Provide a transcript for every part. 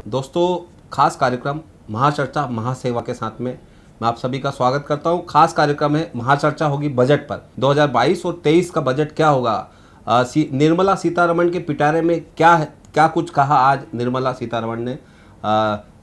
दोस्तों, खास कार्यक्रम महाचर्चा महासेवा के साथ में मैं आप सभी का स्वागत करता हूं। खास कार्यक्रम है, महाचर्चा होगी बजट पर। 2022 और 23 का बजट क्या होगा। निर्मला सीतारमण के पिटारे में क्या कुछ कहा आज निर्मला सीतारमण ने।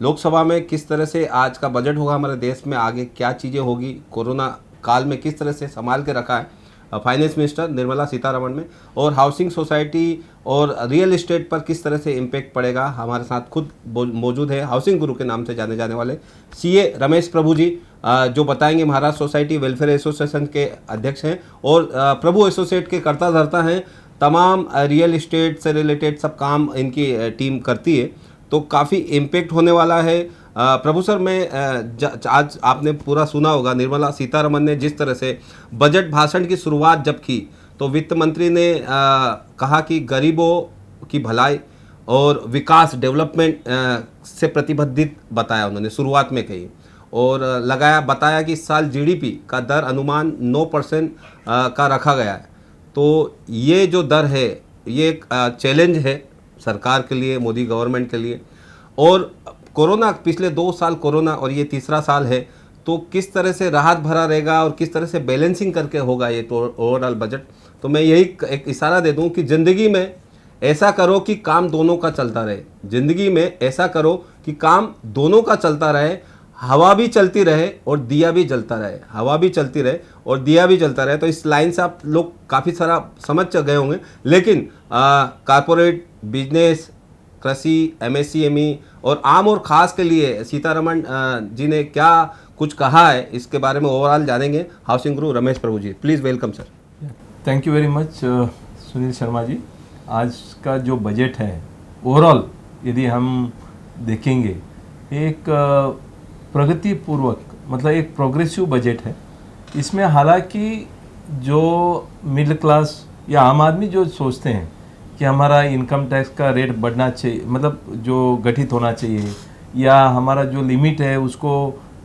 लोकसभा में किस तरह से आज का बजट होगा, हमारे देश में आगे क्या चीज़ें होगी, कोरोना काल में किस तरह से संभाल के रखा है फाइनेंस मिनिस्टर निर्मला सीतारमण में, और हाउसिंग सोसाइटी और रियल एस्टेट पर किस तरह से इम्पैक्ट पड़ेगा। हमारे साथ खुद मौजूद है हाउसिंग गुरु के नाम से जाने जाने वाले सीए रमेश प्रभु जी, जो बताएंगे। महाराष्ट्र सोसाइटी वेलफेयर एसोसिएशन के अध्यक्ष हैं और प्रभु एसोसिएट के कर्ता धर्ता हैं। तमाम रियल एस्टेट से रिलेटेड सब काम इनकी टीम करती है, तो काफ़ी इम्पैक्ट होने वाला है। प्रभु सर, मैं आज आपने पूरा सुना होगा, निर्मला सीतारमण ने जिस तरह से बजट भाषण की शुरुआत जब की, तो वित्त मंत्री ने कहा कि गरीबों की भलाई और विकास डेवलपमेंट से प्रतिबद्धित बताया उन्होंने, शुरुआत में कही, और बताया कि इस साल जीडीपी का दर अनुमान 9% का रखा गया है। तो ये जो दर है, ये एक चैलेंज है सरकार के लिए, मोदी गवर्नमेंट के लिए। और कोरोना, पिछले 2 साल कोरोना और ये तीसरा साल है, तो किस तरह से राहत भरा रहेगा और किस तरह से बैलेंसिंग करके होगा ये तो ओवरऑल बजट। तो मैं यही एक इशारा दे दूं कि ज़िंदगी में ऐसा करो कि काम दोनों का चलता रहे। ज़िंदगी में ऐसा करो कि काम दोनों का चलता रहे, हवा भी चलती रहे और दिया भी जलता रहे, हवा भी चलती रहे और दिया भी जलता रहे। तो इस लाइन से आप लोग काफ़ी सारा समझ गए होंगे। लेकिन कॉरपोरेट बिजनेस, कृषि, एमएसएमई और आम और ख़ास के लिए सीतारमण जी ने क्या कुछ कहा है, इसके बारे में ओवरऑल जानेंगे। Housing Guru Ramesh Prabhu ji, please welcome sir. Thank you very much Sunil Sharma ji. आज का जो बजट है ओवरऑल यदि हम देखेंगे, एक प्रगतिपूर्वक, मतलब एक प्रोग्रेसिव बजट है। इसमें हालांकि जो मिडिल क्लास या आम आदमी जो सोचते हैं कि हमारा इनकम टैक्स का रेट बढ़ना चाहिए, मतलब जो गठित होना चाहिए, या हमारा जो लिमिट है उसको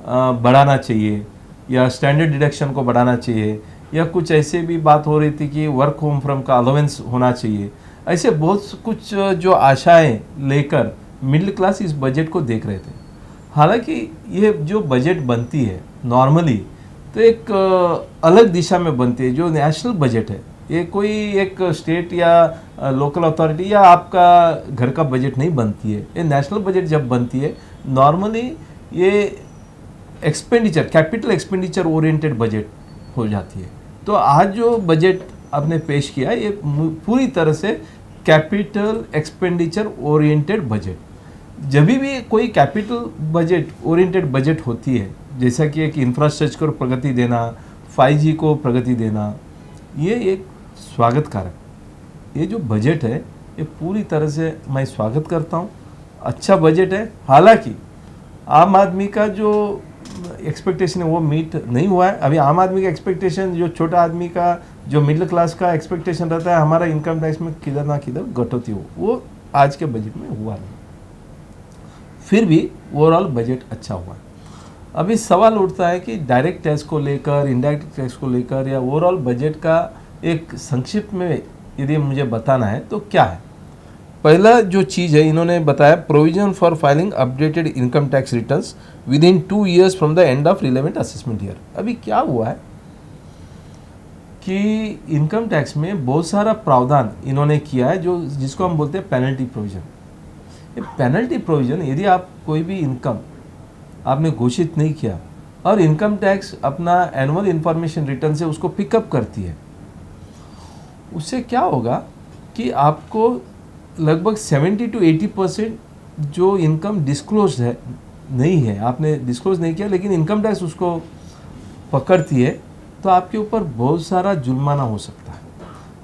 बढ़ाना चाहिए, या स्टैंडर्ड डिडक्शन को बढ़ाना चाहिए, या कुछ ऐसे भी बात हो रही थी कि वर्क होम फ्रॉम का अलाउंस होना चाहिए। ऐसे बहुत कुछ जो आशाएं लेकर मिडिल क्लास इस बजट को देख रहे थे। हालांकि ये जो बजट बनती है नॉर्मली तो एक अलग दिशा में बनती है। जो नेशनल बजट है, ये कोई एक स्टेट या लोकल अथॉरिटी या आपका घर का बजट नहीं बनती है। ये नेशनल बजट जब बनती है, नॉर्मली ये expenditure, capital expenditure oriented budget हो जाती है। तो आज जो बजट आपने पेश किया, ये पूरी तरह से कैपिटल एक्सपेंडिचर ओरिएंटेड बजट। जब भी कोई कैपिटल बजट ओरिएंटेड बजट होती है, जैसा कि एक इंफ्रास्ट्रक्चर को प्रगति देना, 5G को प्रगति देना, ये एक स्वागत कारक। ये जो बजट है, ये पूरी तरह से मैं स्वागत करता हूँ। अच्छा बजट है। हालांकि आम आदमी का जो एक्सपेक्टेशन है वो मीट नहीं हुआ है। अभी आम आदमी का एक्सपेक्टेशन, जो छोटा आदमी का, जो मिडिल क्लास का एक्सपेक्टेशन रहता है, हमारा इनकम टैक्स में किधर ना किधर कटौती हो, वो आज के बजट में हुआ नहीं। फिर भी ओवरऑल बजट अच्छा हुआ है। अभी सवाल उठता है कि डायरेक्ट टैक्स को लेकर, इनडायरेक्ट टैक्स को लेकर, या ओवरऑल बजट का एक संक्षिप्त में यदि मुझे बताना है तो क्या है। पहला जो चीज़ है, इन्होंने बताया provision for filing updated income tax returns with in 2 years from the end of relevant assessment year. अभी क्या हुआ है कि इनकम टैक्स में बहुत सारा प्रावधान इन्होंने किया है, जो जिसको हम बोलते हैं पेनल्टी प्रोविजन। ये पेनल्टी प्रोविजन, यदि आप कोई भी इनकम आपने घोषित नहीं किया और इनकम टैक्स अपना एनुअल इंफॉर्मेशन रिटर्न से उसको पिकअप करती है, उससे क्या होगा कि आपको लगभग 70 to 80% जो इनकम डिस्क्लोज है, नहीं है, आपने डिस्क्लोज नहीं किया, लेकिन इनकम टैक्स उसको पकड़ती है, तो आपके ऊपर बहुत सारा जुर्माना हो सकता है।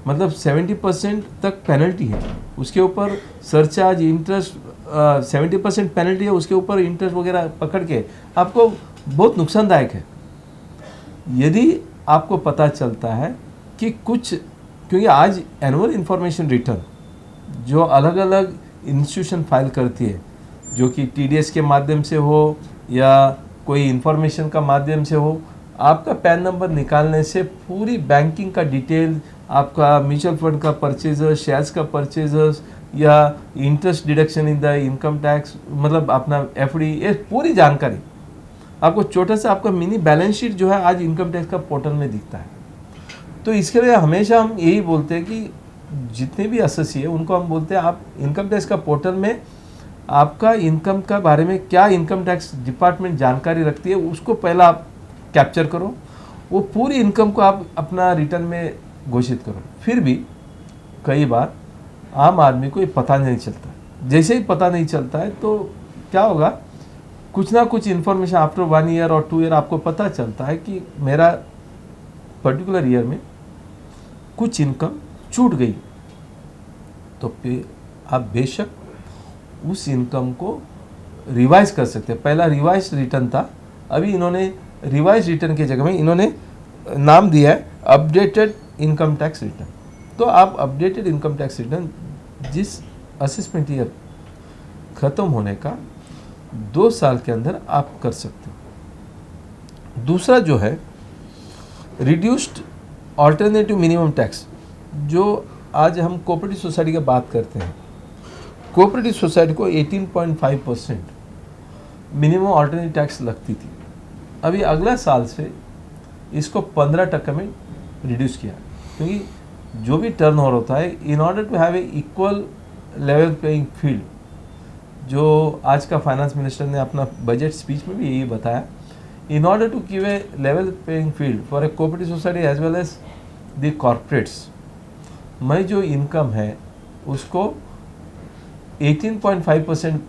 मतलब 70% तक पेनल्टी है, उसके ऊपर सरचार्ज, इंटरेस्ट, 70% पेनल्टी है, उसके ऊपर इंटरेस्ट वगैरह पकड़ के आपको बहुत नुकसानदायक है। यदि आपको पता चलता है कि कुछ, क्योंकि आज एनुअल इंफॉर्मेशन रिटर्न जो अलग अलग इंस्टीट्यूशन फाइल करती है, जो कि टीडीएस के माध्यम से हो या कोई इंफॉर्मेशन का माध्यम से हो, आपका पैन नंबर निकालने से पूरी बैंकिंग का डिटेल, आपका म्यूचुअल फंड का परचेजर, शेयर्स का परचेजर्स या interest deduction in the income tax, मतलब अपना एफडी, ये पूरी जानकारी आपको छोटा सा आपका मिनी बैलेंस शीट जो है आज इनकम टैक्स का पोर्टल में दिखता है। तो इसके लिए हमेशा हम यही बोलते हैं कि जितने भी एसएससी है उनको हम बोलते हैं आप इनकम टैक्स का पोर्टल में आपका इनकम का बारे में क्या इनकम टैक्स डिपार्टमेंट जानकारी रखती है उसको पहला आप कैप्चर करो, वो पूरी इनकम को आप अपना रिटर्न में घोषित करो। फिर भी कई बार आम आदमी को ये पता नहीं चलता, जैसे ही पता नहीं चलता है तो क्या होगा, कुछ ना कुछ इन्फॉर्मेशन आफ्टर 1 ईयर और 2 ईयर आपको पता चलता है कि मेरा पर्टिकुलर ईयर में कुछ इनकम छूट गई, तो फिर आप बेशक उस इनकम को रिवाइज कर सकते हैं। पहला रिवाइज रिटर्न था, अभी इन्होंने रिवाइज रिटर्न की जगह में इन्होंने नाम दिया है अपडेटेड इनकम टैक्स रिटर्न। तो आप अपडेटेड इनकम टैक्स रिटर्न जिस असेसमेंट ईयर ख़त्म होने का 2 साल के अंदर आप कर सकते हो। दूसरा जो है रिड्यूस्ड ऑल्टरनेटिव मिनिमम टैक्स, जो आज हम कोऑपरेटिव सोसाइटी की बात करते हैं, कोऑपरेटिव सोसाइटी को 18.5% मिनिमम ऑल्टरनेटिव टैक्स लगती थी। अभी अगला साल से इसको 15% में रिड्यूस किया, क्योंकि जो भी टर्न ओवर होता है in order to have a equal level playing field, जो आज का फाइनेंस मिनिस्टर ने अपना बजट स्पीच में भी यही बताया, in order to give a level playing field for a cooperative society as well as the corporates, मैं जो इनकम है उसको 18.5%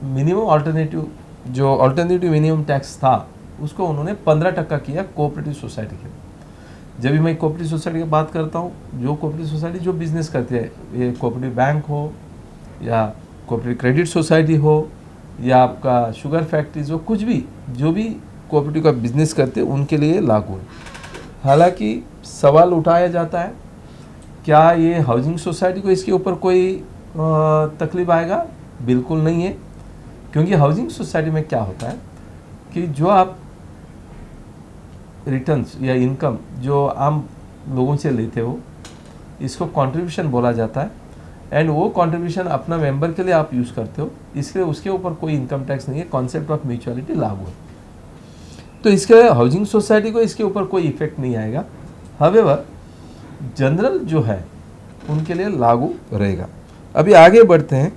मिनिमम ऑल्टरनेटिव, जो ऑल्टरनेटिव मिनिमम टैक्स था उसको उन्होंने 15% किया कोऑपरेटिव सोसाइटी के। जब भी मैं कोऑपरेटिव सोसाइटी की बात करता हूँ, जो कोऑपरेटिव सोसाइटी जो बिजनेस करती है, ये कोऑपरेटिव बैंक हो या कोऑपरेटिव क्रेडिट सोसाइटी हो या आपका शुगर फैक्ट्रीज हो, कुछ भी जो भी कोऑपरेटिव का बिजनेस करते हैं उनके लिए लागू है। हालांकि सवाल उठाया जाता है क्या ये हाउसिंग सोसाइटी को इसके ऊपर कोई तकलीफ आएगा? बिल्कुल नहीं है, क्योंकि हाउसिंग सोसाइटी में क्या होता है कि जो आप रिटर्न्स या इनकम जो आम लोगों से लेते हो इसको कंट्रीब्यूशन बोला जाता है, एंड वो कंट्रीब्यूशन अपना मेंबर के लिए आप यूज़ करते हो, इसलिए उसके ऊपर कोई इनकम टैक्स नहीं है, कॉन्सेप्ट ऑफ म्यूचुअलिटी लागू है। तो इसके हाउसिंग सोसाइटी को इसके ऊपर कोई इफेक्ट नहीं आएगा। हावेवर जनरल जो है उनके लिए लागू रहेगा। अभी आगे बढ़ते हैं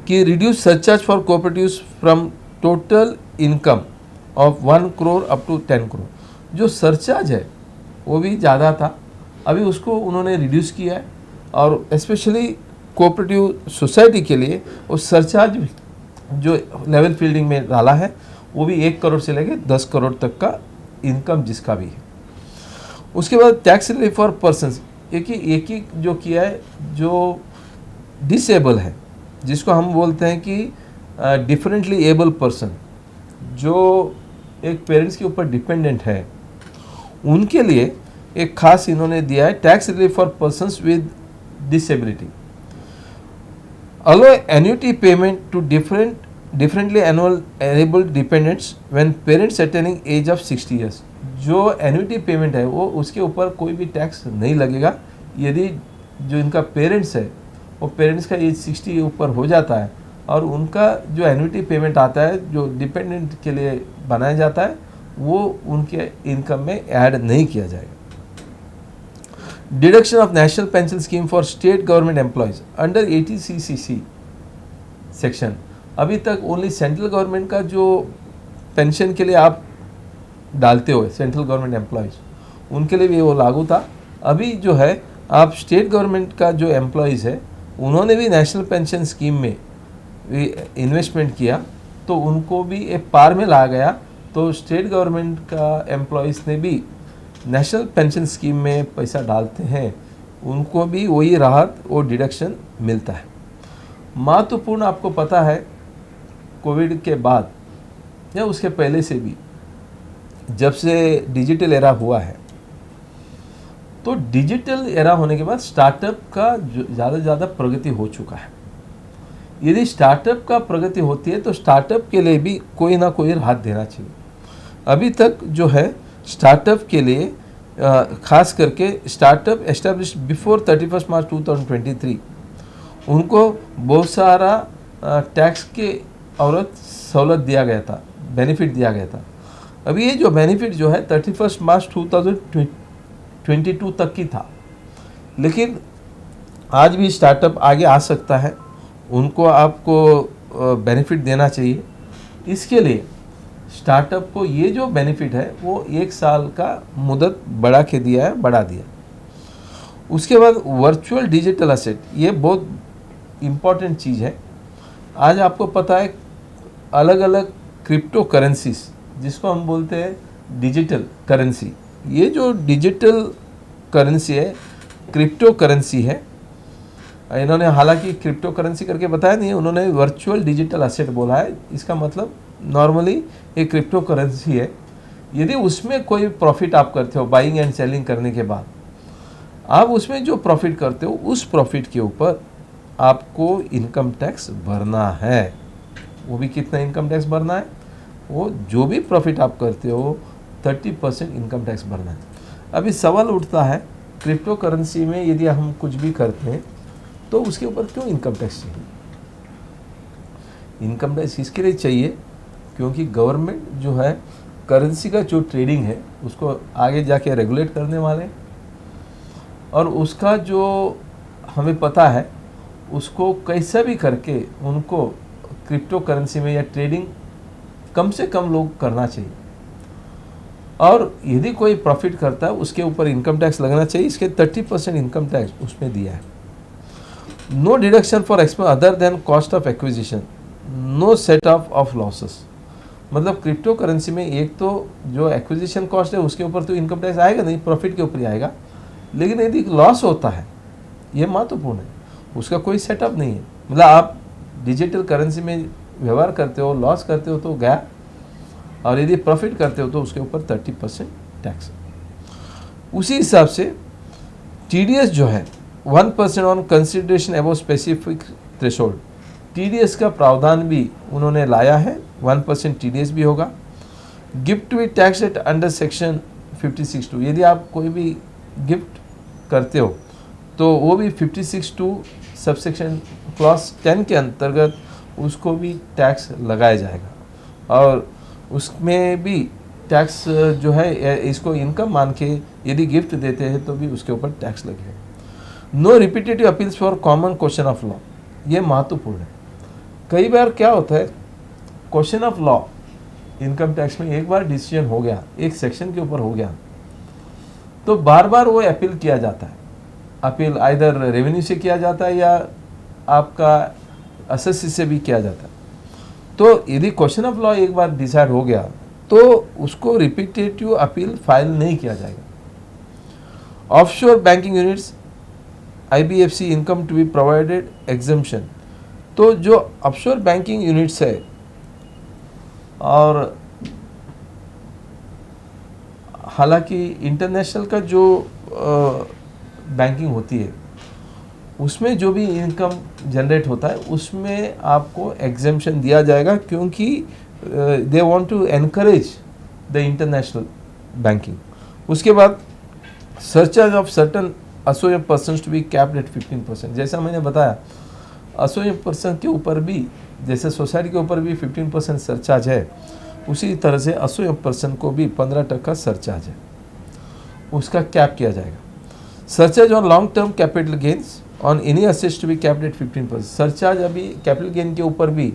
कि reduce surcharge for cooperatives from total income of 1 crore up to 10 crore. जो सरचार्ज है वो भी ज़्यादा था, अभी उसको उन्होंने रिड्यूस किया है, और स्पेशली कोऑपरेटिव सोसाइटी के लिए वो सरचार्ज जो लेवल फील्डिंग में डाला है वो भी 1 करोड़ से लेकर 10 करोड़ तक का इनकम जिसका भी है। उसके बाद टैक्स रिलीफ फॉर पर्सन्स, एक ही जो किया है, जो डिसेबल है, जिसको हम बोलते हैं कि डिफरेंटली एबल पर्सन, जो एक पेरेंट्स के ऊपर डिपेंडेंट है, उनके लिए एक खास इन्होंने दिया है tax relief for persons with disability. Allow annuity payment to differently enabled dependents when parents attaining age of 60 years। जो एन्युटी पेमेंट है वो उसके ऊपर कोई भी टैक्स नहीं लगेगा यदि जो इनका पेरेंट्स है वो पेरेंट्स का एज 60 के ऊपर हो जाता है, और उनका जो एन्युटी पेमेंट आता है जो डिपेंडेंट के लिए बनाया जाता है वो उनके इनकम में ऐड नहीं किया जाएगा। Deduction of national pension scheme for state government employees under 80CCC section, अभी तक ओनली सेंट्रल गवर्नमेंट का जो पेंशन के लिए आप डालते हो सेंट्रल गवर्नमेंट एम्प्लॉयज़, उनके लिए भी वो लागू था। अभी जो है आप स्टेट गवर्नमेंट का जो एम्प्लॉयज़ है उन्होंने भी नेशनल पेंशन स्कीम में इन्वेस्टमेंट किया तो उनको भी एक पार में ला गया, तो स्टेट गवर्नमेंट का एम्प्लॉयज़ ने भी नेशनल पेंशन स्कीम में पैसा डालते हैं, उनको भी वही राहत और डिडक्शन मिलता है। महत्वपूर्ण आपको पता है कोविड के बाद या उसके पहले से भी जब से डिजिटल एरा हुआ है, तो डिजिटल एरा होने के बाद स्टार्टअप का ज़्यादा से ज़्यादा प्रगति हो चुका है। यदि स्टार्टअप का प्रगति होती है तो स्टार्टअप के लिए भी कोई ना कोई राहत देना चाहिए। अभी तक जो है स्टार्टअप के लिए खास करके स्टार्टअप एस्टेब्लिश बिफोर 31 मार्च 2023 उनको बहुत सारा टैक्स के औरत सहूलत दिया गया था, बेनिफिट दिया गया था। अभी ये जो बेनिफिट जो है 31 मार्च 2022 तक की था, लेकिन आज भी स्टार्टअप आगे आ सकता है, उनको आपको बेनिफिट देना चाहिए। इसके लिए स्टार्टअप को ये जो बेनिफिट है वो 1 साल का मुदत बढ़ा दिया। उसके बाद वर्चुअल डिजिटल असेट, ये बहुत इम्पॉर्टेंट चीज़ है। आज आपको पता है अलग अलग क्रिप्टो करेंसीज, जिसको हम बोलते हैं डिजिटल करेंसी, ये जो डिजिटल करेंसी है, क्रिप्टो करेंसी है। इन्होंने हालांकि क्रिप्टो करेंसी करके बताया नहीं, उन्होंने वर्चुअल डिजिटल असेट बोला है। इसका मतलब नॉर्मली ये क्रिप्टो करेंसी है। यदि उसमें कोई प्रॉफिट आप करते हो बाइंग एंड सेलिंग करने के बाद, आप उसमें जो प्रॉफिट करते हो उस प्रॉफिट के ऊपर आपको इनकम टैक्स भरना है। वो भी कितना इनकम टैक्स भरना है? वो जो भी प्रॉफिट आप करते हो 30% इनकम टैक्स भरना है। अभी सवाल उठता है, क्रिप्टो करेंसी में यदि हम कुछ भी करते हैं तो उसके ऊपर क्यों इनकम टैक्स चाहिए? इनकम टैक्स इसके लिए चाहिए क्योंकि गवर्नमेंट जो है करेंसी का जो ट्रेडिंग है उसको आगे जाके रेगुलेट करने वाले हैं, और उसका जो हमें पता है उसको कैसा भी करके उनको क्रिप्टो करेंसी में या ट्रेडिंग कम से कम लोग करना चाहिए, और यदि कोई प्रॉफिट करता है उसके ऊपर इनकम टैक्स लगना चाहिए। इसके 30% इनकम टैक्स उसमें दिया है। No deduction for expense other than cost of acquisition, no set off losses. मतलब क्रिप्टो करेंसी में एक तो जो एक्विजिशन कॉस्ट है उसके ऊपर तो इनकम टैक्स आएगा नहीं, प्रॉफिट के ऊपर ही आएगा। लेकिन यदि लॉस होता है, ये महत्वपूर्ण है, उसका कोई सेटअप नहीं है। मतलब आप डिजिटल करेंसी में व्यवहार करते हो, लॉस करते हो तो गया, और यदि प्रॉफिट करते हो तो उसके ऊपर 30% टैक्स। उसी हिसाब से TDS जो है 1% on consideration above specific threshold, TDS का प्रावधान भी उन्होंने लाया है, 1% TDS भी होगा। गिफ्ट भी टैक्स एट अंडर सेक्शन 56(2), यदि आप कोई भी गिफ्ट करते हो तो वो भी 56(2) सबसेक्शन क्लॉज 10 के अंतर्गत उसको भी टैक्स लगाया जाएगा, और उसमें भी टैक्स जो है इसको इनकम मान के यदि गिफ्ट देते हैं तो भी उसके ऊपर टैक्स लगेगा। No repetitive appeals for common question of law, ये महत्वपूर्ण है। कई बार क्या होता है, question of law income tax में एक बार डिसीजन हो गया, एक सेक्शन के ऊपर हो गया, तो बार बार वो अपील किया जाता है। अपील आइदर रेवेन्यू से किया जाता है या आपका एसएससी से भी किया जाता है। तो यदि क्वेश्चन ऑफ लॉ एक बार डिसाइड हो गया तो उसको रिपीटेटिव अपील फाइल नहीं किया जाएगा। Offshore banking units IBFC income to be provided exemption, तो जो ऑफशोर बैंकिंग यूनिट्स है और हालांकि इंटरनेशनल का जो बैंकिंग होती है उसमें जो भी इनकम जनरेट होता है उसमें आपको एग्जेम्पशन दिया जाएगा, क्योंकि they want to encourage the international banking. उसके बाद surcharge of certain associate persons to be capped at 15%। जैसा मैंने बताया, एसोसिएट पर्सन के ऊपर भी, जैसे सोसाइटी के ऊपर भी 15% सरचार्ज है, उसी तरह से एसोसिएट पर्सन को भी 15% सरचार्ज है, उसका कैप किया जाएगा। Surcharge on long term capital gains on any assets to be capped at 15%। Surcharge अभी कैपिटल गेन के ऊपर भी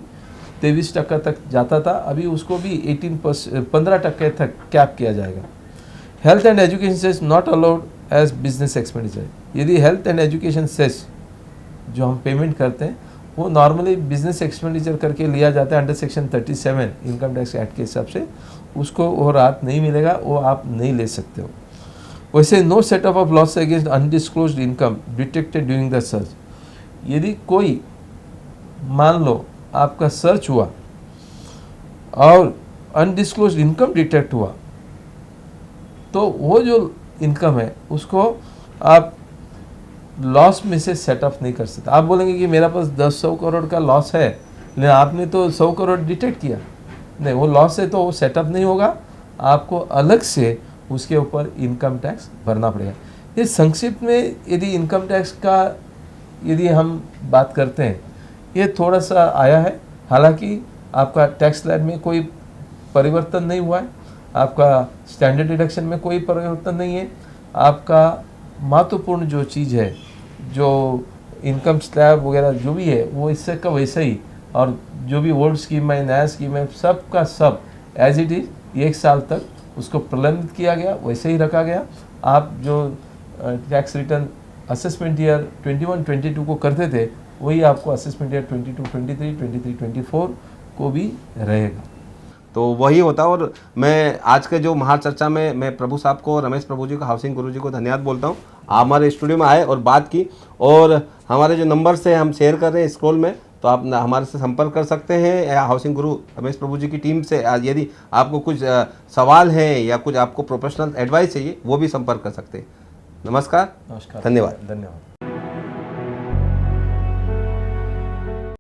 23% तक जाता था, अभी उसको भी 15% तक कैप किया जाएगा। Health and education cess not allowed as business expenditure, यदि हेल्थ एंड एजुकेशन सेस जो हम पेमेंट करते हैं वो नॉर्मली बिजनेस एक्सपेंडिचर करके लिया जाता है under section 37 income tax act के हिसाब से, उसको वो राहत नहीं मिलेगा, वो आप नहीं ले सकते हो। वैसे no setup of loss against undisclosed income detected during the search, यदि कोई मान लो आपका सर्च हुआ और अनडिस्क्लोज्ड इनकम डिटेक्ट हुआ, तो वो जो इनकम है उसको आप लॉस में से सेटअप नहीं कर सकते। आप बोलेंगे कि मेरा पास 100 करोड़ का लॉस है, लेकिन आपने तो 100 करोड़ डिटेक्ट किया, नहीं, वो लॉस है तो वो सेटअप नहीं होगा, आपको अलग से उसके ऊपर इनकम टैक्स भरना पड़ेगा। ये संक्षिप्त में यदि इनकम टैक्स का यदि हम बात करते हैं, ये थोड़ा सा आया है। हालांकि आपका टैक्स स्लैब में कोई परिवर्तन नहीं हुआ है, आपका स्टैंडर्ड डिडक्शन में कोई परिवर्तन नहीं है। आपका महत्वपूर्ण जो चीज़ है, जो इनकम स्लैब वगैरह जो भी है वो इससे का वैसा ही, और जो भी ओल्ड स्कीम है नया स्कीम है सब का सब एज इट इज़ 1 साल तक उसको प्रलंबित किया गया, वैसे ही रखा गया। आप जो टैक्स रिटर्न असेसमेंट ईयर 21-22 को करते थे वही आपको असेसमेंट ईयर 22-23, 23-24 को भी रहेगा। तो वही होता है। और मैं आज के जो महाचर्चा में मैं प्रभु साहब को, रमेश प्रभु जी को, हाउसिंग गुरु जी को धन्यवाद बोलता हूँ। आप हमारे स्टूडियो में आए और बात की, और हमारे जो नंबर से हम शेयर कर रहे हैं स्क्रॉल में, तो आप हमारे से संपर्क कर सकते हैं या हाउसिंग गुरु रमेश प्रभु जी की टीम से यदि आपको कुछ सवाल हैं या कुछ आपको प्रोफेशनल एडवाइस चाहिए वो भी संपर्क कर सकते हैं। नमस्कार, नमस्कार, धन्यवाद। धन्यवाद।